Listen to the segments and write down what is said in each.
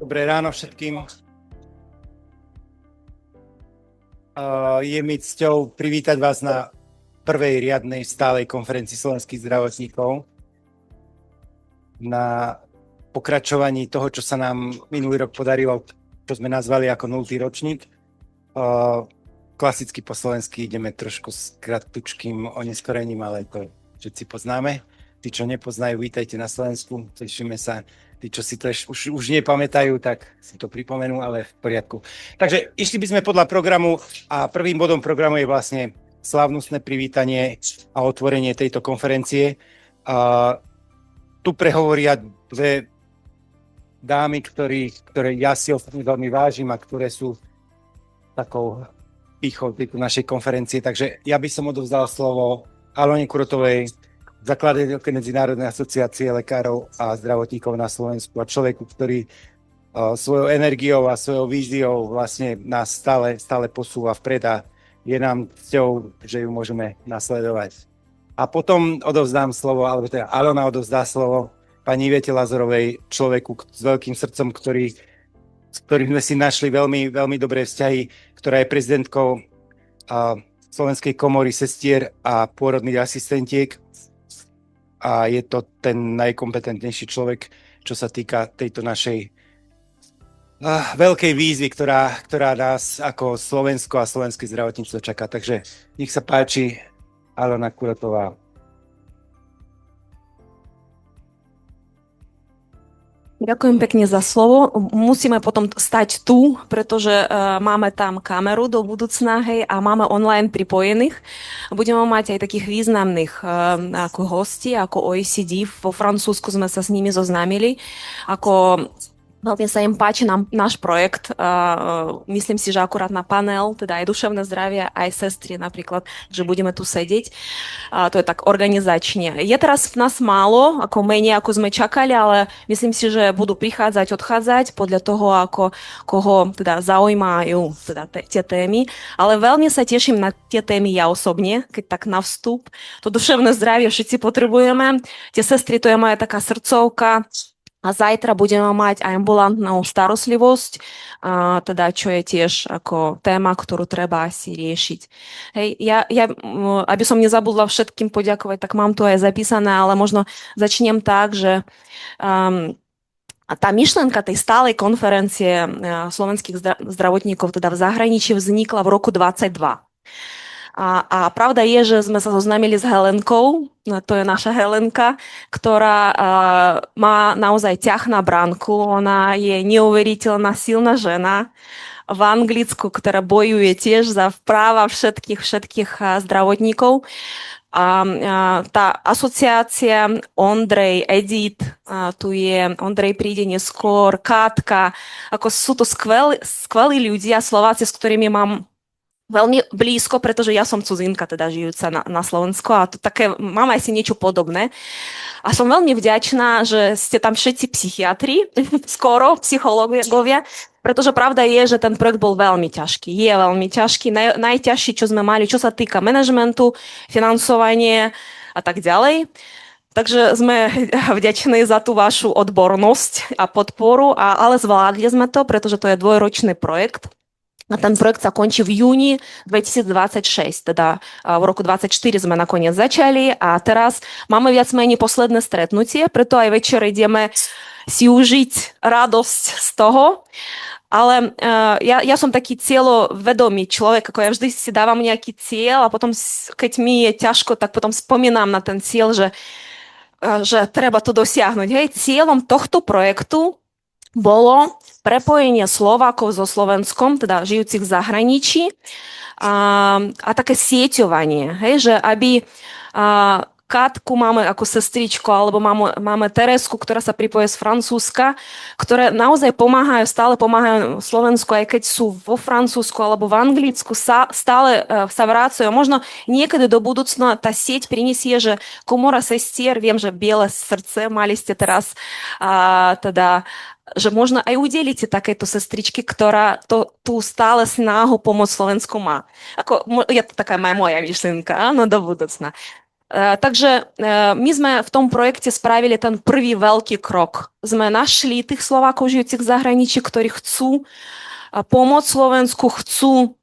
Dobré ráno všetkým. Je mi cťou privítať vás na prvej riadnej stálej konferencii slovenských zdravotníkov. Na pokračovaní toho, čo sa nám minulý rok podarilo, čo sme nazvali ako 0. ročník. Klasicky po slovensky ideme trošku s kratučkým oneskorením, ale to všetci poznáme. Tí, čo nepoznajú, vítajte na Slovensku, tešíme sa. Tí, čo si to už nepamätajú, tak si to pripomenú, ale v poriadku. Takže išli by sme podľa programu a prvým bodom programu je vlastne slávnostné privítanie a otvorenie tejto konferencie. Tu prehovoria dve dámy, ktoré ja si veľmi vážim a ktoré sú takou pýchou tejto našej konferencie. Takže ja by som odovzdal slovo Alone Kurotovej, zakladateľke Medzinárodnej asociácie lekárov a zdravotníkov na Slovensku a človeku, ktorý svojou energiou a svojou víziou vlastne nás stále posúva vpred a je nám cťou, že ju môžeme nasledovať. A potom odovzdám slovo, alebo teda Alona odovzdá slovo pani Ivete Lazorovej, človeku s veľkým srdcom, s ktorým sme si našli veľmi, veľmi dobré vzťahy, ktorá je prezidentkou Slovenskej komory sestier a pôrodných asistentiek. A je to ten najkompetentnejší človek, čo sa týka tejto našej veľkej výzvy, ktorá nás ako Slovensko a slovenské zdravotníctvo čaká. Takže nech sa páči, Alona Kurotová. Ďakujem pekne za slovo. Musíme potom stať tu, pretože máme tam kameru do budúcna, hej, a máme online pripojených. Budeme mať aj takých významných ako hostí, ako OECD. Vo Francúzsku sme sa s nimi zoznámili. Veľmi sa im páči náš projekt. Myslím si, že akurát na panel, teda aj duševné zdravie, aj sestry napríklad, že budeme tu sedieť. To je tak organizačne. Je teraz nás málo, ako menej, ako sme čakali, ale myslím si, že budú prichádzať, odchádzať podľa toho, koho teda zaujímajú teda tie témy. Ale veľmi sa teším na tie témy ja osobne, keď tak na vstup. To duševné zdravie všetci potrebujeme. Tie sestry, to je moja taká srdcovka. A zajtra budeme mať ambulantnú starostlivosť, teda čo je tiež ako téma, ktorú treba asi riešiť. Hej, ja, aby som nezabudla všetkým poďakovať, tak mám tu aj zapísané, ale možno začnem tak, že tá myšlienka tej stálej konferencie slovenských zdravotníkov teda v zahraničí vznikla v roku 2022. A pravda je, že sme sa zoznámili s Helenkou, to je naša Helenka, ktorá má naozaj ťah na bránku, ona je neuveriteľná silná žena v Anglicku, ktorá bojuje tiež za práva všetkých zdravotníkov. Tá asociácia Ondrej, Edith, tu je, Ondrej príde neskôr, Kátka, ako sú to skvelí ľudia, Slováci, s ktorými mám veľmi blízko, pretože ja som cudzinka, teda žijúca na Slovensku a to také, mám aj si niečo podobné. A som veľmi vďačná, že ste tam všetci psychiatri, skoro psychológovia, pretože pravda je, že ten projekt bol veľmi ťažký. Je veľmi ťažký, najťažší, čo sme mali, čo sa týka manažmentu, financovanie a tak ďalej. Takže sme vďační za tú vašu odbornosť a podporu, ale zvládli sme to, pretože to je dvojročný projekt. A ten projekt sa končí v júni 2026, teda v roku 2024 sme nakoniec začali a teraz máme viac menej posledné stretnutie, preto aj večer ideme si užiť radosť z toho. Ale ja som taký cieľovedomý človek, ako ja vždy si dávam nejaký cieľ a potom, keď mi je ťažko, tak potom spomínam na ten cieľ, že treba to dosiahnuť. Hej, cieľom tohto projektu bolo prepojenie Slovákov so Slovenskom, teda žijúcich v zahraničí a také sieťovanie, hej, že aby Katku máme ako sestričko, alebo máme Teresku, ktorá sa pripoje z Francúzska, ktoré naozaj stále pomáhajú Slovensku, aj keď sú vo Francúzsku alebo v Anglicku, stále sa vracajú. Možno niekedy do budúcna tá sieť prinesie, že komora sestier, viem, že biele srdce mali ste teraz, teda že možno aj udelíte takéto sestričky, ktorá tú stále snahu pomôcť Slovensku má. Je to taká moja myšlienka, áno, do budúcna. Takže my sme v tom projekte spravili ten prvý veľký krok. Sme našli tých Slovákov žijúcich v zahraničí, ktorí chcú pomôcť Slovensku, chcú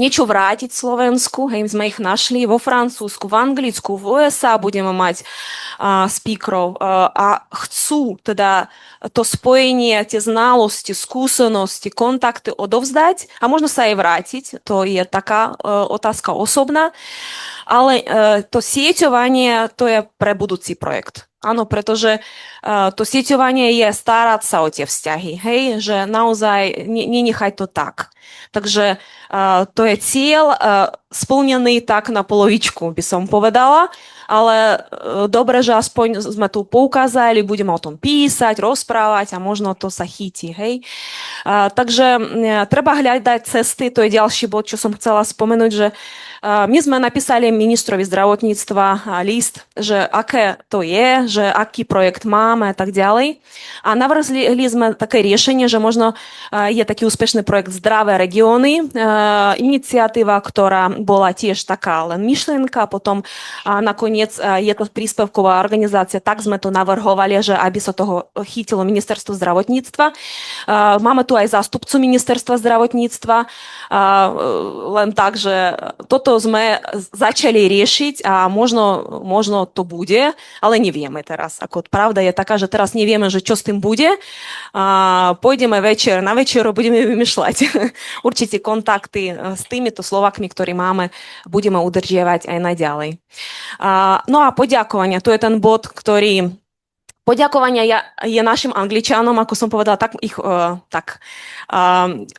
niečo vrátiť Slovensku. Hej, sme ich našli vo Francúzsku, v Anglicku, v USA budeme mať speakerov a chcú teda to spojenie, tie znalosti, skúsenosti, kontakty odovzdať a možno sa aj vrátiť. To je taká otázka osobná. Ale to sieťovanie, to je pre budúci projekt. Áno, pretože to sieťovanie je starať sa o tie vzťahy, hej, že naozaj nenechať to tak. Takže to je cieľ splnený tak na polovičku, by som povedala, ale dobre, že aspoň sme tu poukázali, budeme o tom písať, rozprávať a možno to sa chytí, hej. Takže treba hľadať cesty, to je ďalší bod, čo som chcela spomenúť, že my sme napísali ministrovi zdravotníctva list, že aké to je, že aký projekt máme a tak ďalej. A navrhli sme také riešenie, že možno je taký úspešný projekt Zdravé regióny, iniciatíva, ktorá bola tiež taká len myšlienka, potom nakoniec je to príspevková organizácia, tak sme to navrhovali, že aby sa toho chytilo ministerstvo zdravotníctva. Máme tu aj zástupcu ministerstva zdravotníctva, len tak, že toto sme začali riešiť a možno to bude, ale nevieme teraz. Ako pravda je taká, že teraz nevieme, že čo s tým bude. Pôjdeme na večeru budeme vymýšľať. Určite kontakty s týmito Slovakmi, ktorí máme, budeme udržiavať aj naďalej. No a poďakovania, to je ten bod, ktorý poďakovania je našim Angličanom, ako som povedala, tak ich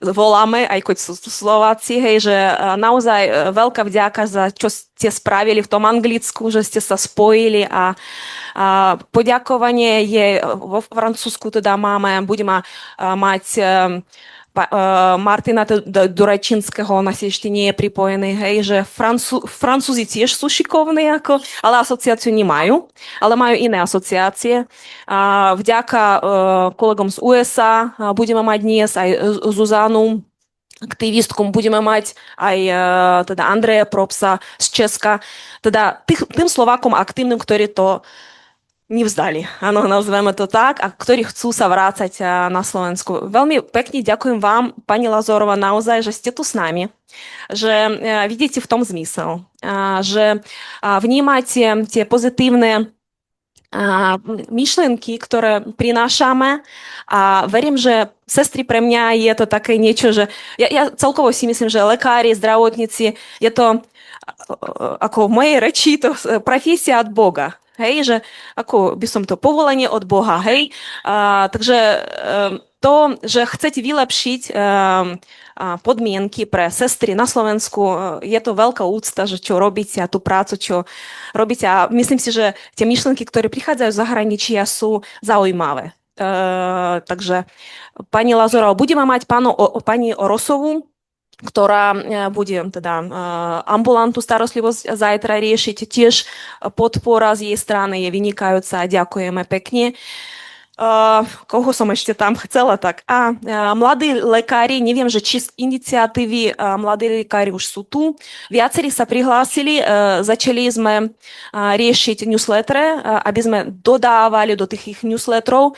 voláme, aj keď sú Slováci, hej, že naozaj veľká vďaka za čo ste spravili v tom Anglicku, že ste sa spojili a poďakovanie je vo Francúzsku, teda budeme mať Martina Durečinského, ona si ešte nie je pripojený, hej, že Francúzi tiež sú šikovní, ale asociáciu nemajú, ale majú iné asociácie. Vďaka kolegom z USA budeme mať dnes aj Zuzanu, aktivistkom, budeme mať aj teda Andreja Propsa z Česka, teda tým Slovákom aktívnym, ktorí to nevzdali, áno, nazveme to tak, a ktorí chcú sa vrácať na Slovensku. Veľmi pekne ďakujem vám, pani Lazorova, naozaj, že ste tu s nami, že vidíte v tom zmysel, že vnímate tie pozitívne myšlienky, ktoré prinášame a verím, že sestry pre mňa je to také niečo, že ja celkovo si myslím, že lekári, zdravotníci, je to ako v mojej reči, to profesia od Boga. Hej, že ako by som to povolenie od Boha, hej. Takže to, že chcete vylepšiť podmienky pre sestry na Slovensku, je to veľká úcta, že čo robíte a tú prácu, čo robíte. A myslím si, že tie myšlienky, ktoré prichádzajú z zahraničia, sú zaujímavé. Takže pani Lazorova, budeme mať pani Orosovú, ktorá bude teda ambulantnú starostlivosť zajtra riešiť. Tiež podpora z jej strany je vynikajúca. Ďakujeme pekne. Koho som ešte tam chcela, tak mladí lekári, neviem, že či z iniciatívy mladí lekári už sú tu. Viacerí sa prihlásili, začali sme riešiť newsletter, aby sme dodávali do tých ich newsletterov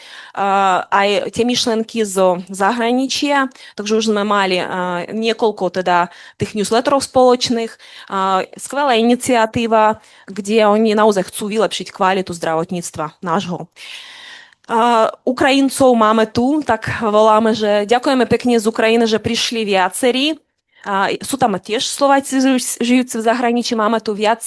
aj tie myšlenky zo zahraničia, takže už sme mali niekoľko teda tých newsletterov spoločných. Skvelá iniciatíva, kde oni naozaj chcú vylepšiť kvalitu zdravotníctva nášho. Ukrajincov máme tu, tak voláme, že ďakujeme pekne z Ukrajiny, že prišli viacerí. Sú tam tiež Slováci žijúci v zahraničí, máme tu viac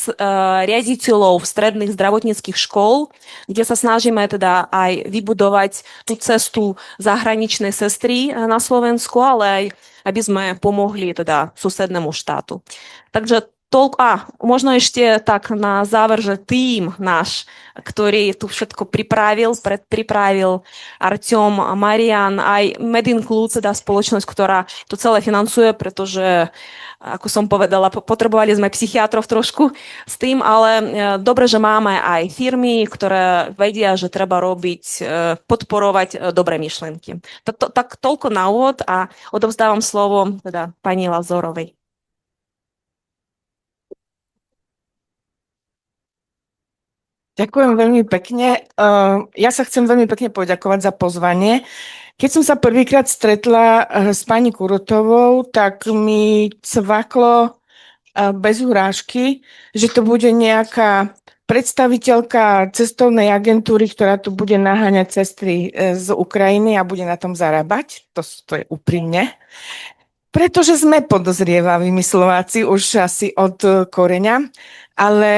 riaditeľov stredných zdravotníckych škôl, kde sa snažíme teda aj vybudovať tú cestu zahraničnej sestry na Slovensku, ale aj aby sme pomohli teda susednému štátu. Takže možno ešte tak na záver, že tým náš, ktorý tu všetko predpripravil Arťom, Marian, aj Medinclub, teda spoločnosť, ktorá to celé financuje, pretože, ako som povedala, potrebovali sme psychiatrov trošku s tým, ale dobre, že máme aj firmy, ktoré vedia, že treba podporovať dobré myšlienky. Tak toľko na úvod a odovzdávam slovo teda pani Lazorovej. Ďakujem veľmi pekne. Ja sa chcem veľmi pekne poďakovať za pozvanie. Keď som sa prvýkrát stretla s pani Kurutovou, tak mi cvaklo bez urážky, že to bude nejaká predstaviteľka cestovnej agentúry, ktorá tu bude naháňať cesty z Ukrajiny a bude na tom zarábať. To je úprimne. Pretože sme podozrievaví Slováci už asi od koreňa, ale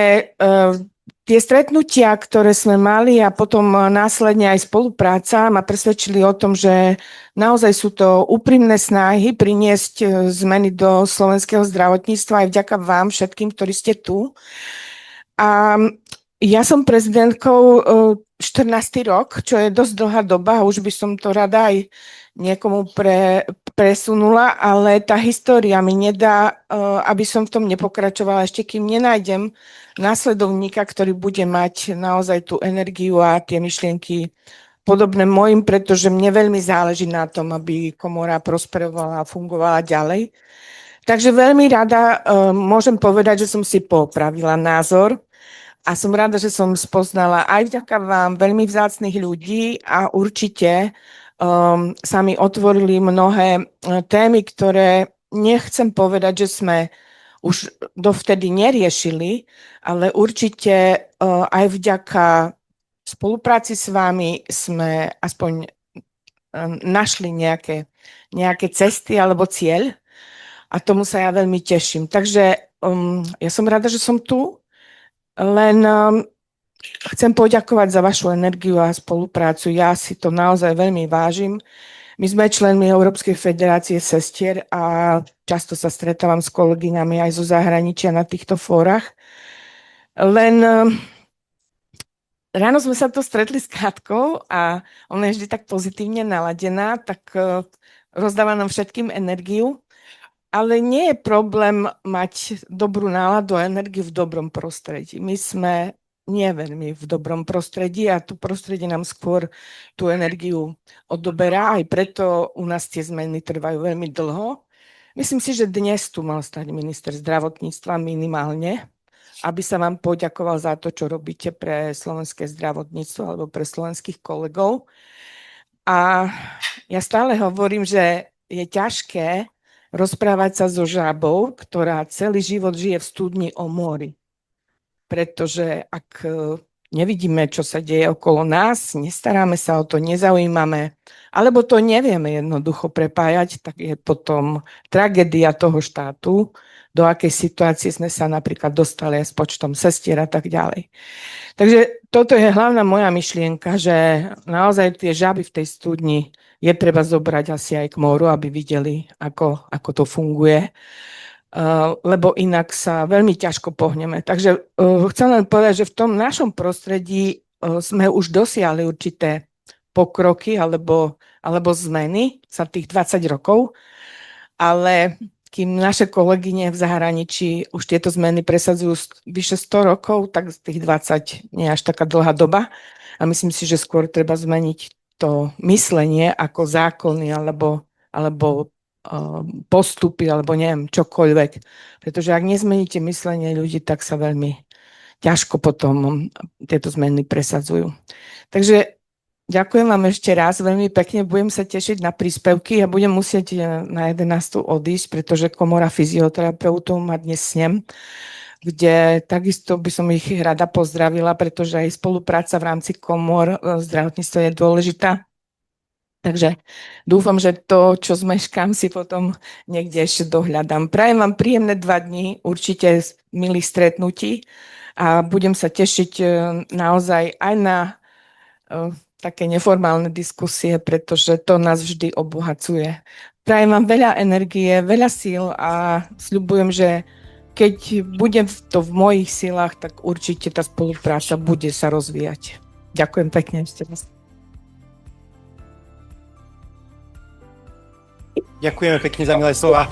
tie stretnutia, ktoré sme mali a potom následne aj spolupráca ma presvedčili o tom, že naozaj sú to úprimné snahy priniesť zmeny do slovenského zdravotníctva aj vďaka vám všetkým, ktorí ste tu. A ja som prezidentkou 14. rok, čo je dosť dlhá doba, už by som to rada aj niekomu presunula, ale tá história mi nedá, aby som v tom nepokračovala, ešte kým nenájdem následovníka, ktorý bude mať naozaj tú energiu a tie myšlienky podobné mojim, pretože mne veľmi záleží na tom, aby komora prosperovala a fungovala ďalej. Takže veľmi rada môžem povedať, že som si popravila názor a som rada, že som spoznala aj vďaka vám veľmi vzácnych ľudí a určite sa mi otvorili mnohé témy, ktoré nechcem povedať, že sme už dovtedy neriešili, ale určite aj vďaka spolupráci s vami sme aspoň našli nejaké cesty alebo cieľ a tomu sa ja veľmi teším. Takže ja som rada, že som tu, len chcem poďakovať za vašu energiu a spoluprácu. Ja si to naozaj veľmi vážim. My sme členmi Európskej federácie sestier a často sa stretávam s kolegyňami aj zo zahraničia na týchto fórach. Len ráno sme sa to stretli s Katkou a ona je vždy tak pozitívne naladená, tak rozdáva nám všetkým energiu. Ale nie je problém mať dobrú náladu a energiu v dobrom prostredí. My sme nie veľmi v dobrom prostredí a to prostredie nám skôr tú energiu odoberá, aj preto u nás tie zmeny trvajú veľmi dlho. Myslím si, že dnes tu mal stať minister zdravotníctva minimálne, aby sa vám poďakoval za to, čo robíte pre slovenské zdravotníctvo alebo pre slovenských kolegov. A ja stále hovorím, že je ťažké rozprávať sa so žabou, ktorá celý život žije v studni o mori. Pretože ak nevidíme, čo sa deje okolo nás, nestaráme sa o to, nezaujímame, alebo to nevieme jednoducho prepájať, tak je potom tragédia toho štátu, do akej situácie sme sa napríklad dostali s počtom sestier a tak ďalej. Takže toto je hlavná moja myšlienka, že naozaj tie žaby v tej studni je treba zobrať asi aj k moru, aby videli, ako to funguje. Lebo inak sa veľmi ťažko pohneme. Takže chcem len povedať, že v tom našom prostredí sme už dosiahli určité pokroky alebo zmeny za tých 20 rokov, ale kým naše kolegyne v zahraničí už tieto zmeny presadzujú vyše 100 rokov, tak z tých 20 nie je až taká dlhá doba a myslím si, že skôr treba zmeniť to myslenie ako zákony alebo postupy, alebo neviem, čokoľvek. Pretože ak nezmeníte myslenie ľudí, tak sa veľmi ťažko potom tieto zmeny presadzujú. Takže ďakujem vám ešte raz veľmi pekne, budem sa tešiť na príspevky a budem musieť na 11. odísť, pretože komora fyzioterapeutov má dnes snem, kde takisto by som ich rada pozdravila, pretože aj spolupráca v rámci komor zdravotníctva je dôležitá. Takže dúfam, že to, čo zmeškám, si potom niekde ešte dohľadám. Prajem vám príjemné 2 dni, určite milých stretnutí a budem sa tešiť naozaj aj na také neformálne diskusie, pretože to nás vždy obohacuje. Prajem vám veľa energie, veľa síl a sľubujem, že keď budem to v mojich silách, tak určite tá spolupráca bude sa rozvíjať. Ďakujem pekne ešte raz. Ďakujeme pekne za milé slova.